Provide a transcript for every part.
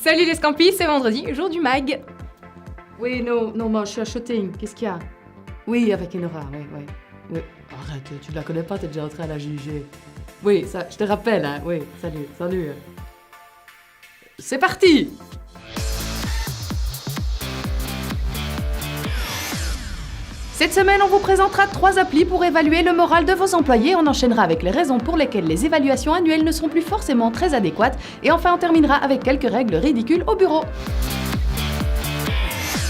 Salut les Scampis, c'est vendredi, jour du mag. Oui, non, moi je suis à Shooting, qu'est-ce qu'il y a? Oui, avec Enora, oui. Arrête, tu la connais pas, t'es déjà entrée à la JUG. Oui, ça, je te rappelle, hein, oui, salut. C'est parti! Cette semaine, on vous présentera 3 applis pour évaluer le moral de vos employés. On enchaînera avec les raisons pour lesquelles les évaluations annuelles ne sont plus forcément très adéquates. Et enfin, on terminera avec quelques règles ridicules au bureau.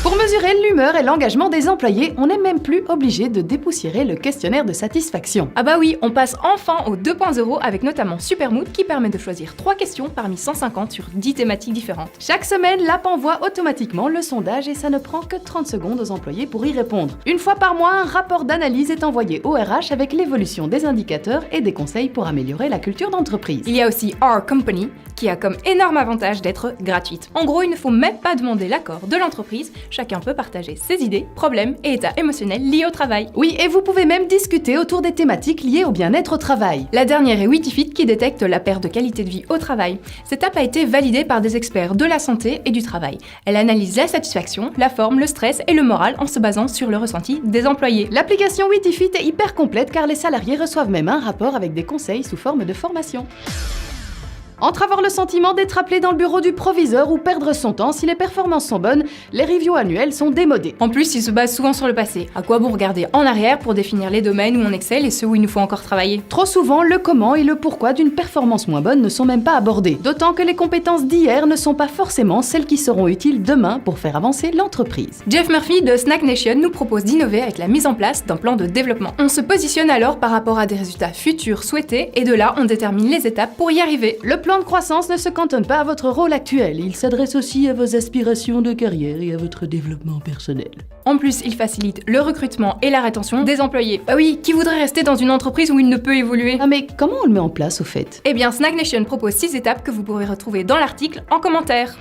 Pour mesurer l'humeur et l'engagement des employés, on n'est même plus obligé de dépoussiérer le questionnaire de satisfaction. Ah bah oui, on passe enfin au 2.0 avec notamment Supermood qui permet de choisir 3 questions parmi 150 sur 10 thématiques différentes. Chaque semaine, l'app envoie automatiquement le sondage et ça ne prend que 30 secondes aux employés pour y répondre. Une fois par mois, un rapport d'analyse est envoyé au RH avec l'évolution des indicateurs et des conseils pour améliorer la culture d'entreprise. Il y a aussi Our Company qui a comme énorme avantage d'être gratuite. En gros, il ne faut même pas demander l'accord de l'entreprise, chacun peut partager ses idées, problèmes et états émotionnels liés au travail. Oui, et vous pouvez même discuter autour des thématiques liées au bien-être au travail. La dernière est Witifit qui détecte la perte de qualité de vie au travail. Cette app a été validée par des experts de la santé et du travail. Elle analyse la satisfaction, la forme, le stress et le moral en se basant sur le ressenti des employés. L'application Witifit est hyper complète car les salariés reçoivent même un rapport avec des conseils sous forme de formation. Entre avoir le sentiment d'être appelé dans le bureau du proviseur ou perdre son temps si les performances sont bonnes, les reviews annuelles sont démodées. En plus, ils se basent souvent sur le passé. À quoi bon regarder en arrière pour définir les domaines où on excelle et ceux où il nous faut encore travailler? Trop souvent, le comment et le pourquoi d'une performance moins bonne ne sont même pas abordés. D'autant que les compétences d'hier ne sont pas forcément celles qui seront utiles demain pour faire avancer l'entreprise. Jeff Murphy de Snack Nation nous propose d'innover avec la mise en place d'un plan de développement. On se positionne alors par rapport à des résultats futurs souhaités et de là, on détermine les étapes pour y arriver. Le plan de croissance ne se cantonne pas à votre rôle actuel, il s'adresse aussi à vos aspirations de carrière et à votre développement personnel. En plus, il facilite le recrutement et la rétention des employés. Bah oui, qui voudrait rester dans une entreprise où il ne peut évoluer? Ah mais comment on le met en place au fait? Eh bien, Snack Nation propose 6 étapes que vous pourrez retrouver dans l'article en commentaire.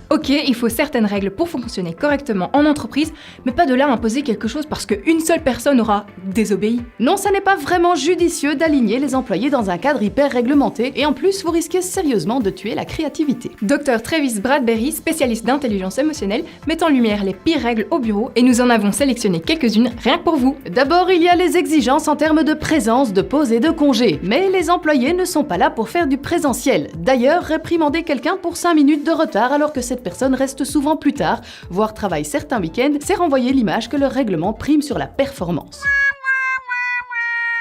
Ok, il faut certaines règles pour fonctionner correctement en entreprise, mais pas de là imposer quelque chose parce qu'une seule personne aura désobéi. Non, ça n'est pas vraiment judicieux d'aligner les employés dans un cadre hyper réglementé, et en plus, vous risquez sérieusement de tuer la créativité. Dr Travis Bradbury, spécialiste d'intelligence émotionnelle, met en lumière les pires règles au bureau et nous en avons sélectionné quelques-unes rien que pour vous. D'abord, il y a les exigences en termes de présence, de pause et de congé, mais les employés ne sont pas là pour faire du présentiel. D'ailleurs, réprimander quelqu'un pour 5 minutes de retard alors que cette personne reste souvent plus tard, voire travaille certains week-ends, c'est renvoyer l'image que le règlement prime sur la performance.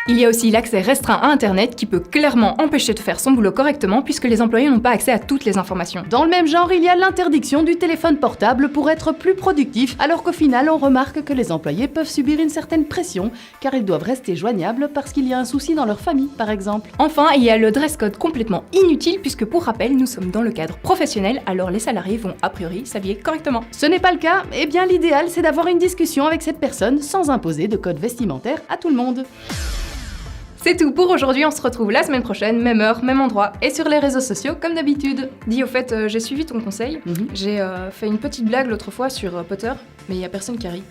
Il y a aussi l'accès restreint à Internet qui peut clairement empêcher de faire son boulot correctement puisque les employés n'ont pas accès à toutes les informations. Dans le même genre, il y a l'interdiction du téléphone portable pour être plus productif, alors qu'au final, on remarque que les employés peuvent subir une certaine pression car ils doivent rester joignables parce qu'il y a un souci dans leur famille, par exemple. Enfin, il y a le dress code complètement inutile puisque pour rappel, nous sommes dans le cadre professionnel, alors les salariés vont a priori s'habiller correctement. Ce n'est pas le cas, eh bien l'idéal c'est d'avoir une discussion avec cette personne sans imposer de code vestimentaire à tout le monde. C'est tout pour aujourd'hui, on se retrouve la semaine prochaine, même heure, même endroit, et sur les réseaux sociaux comme d'habitude. Dis au fait, j'ai suivi ton conseil, j'ai fait une petite blague l'autre fois sur Potter, mais il y a personne qui a ri.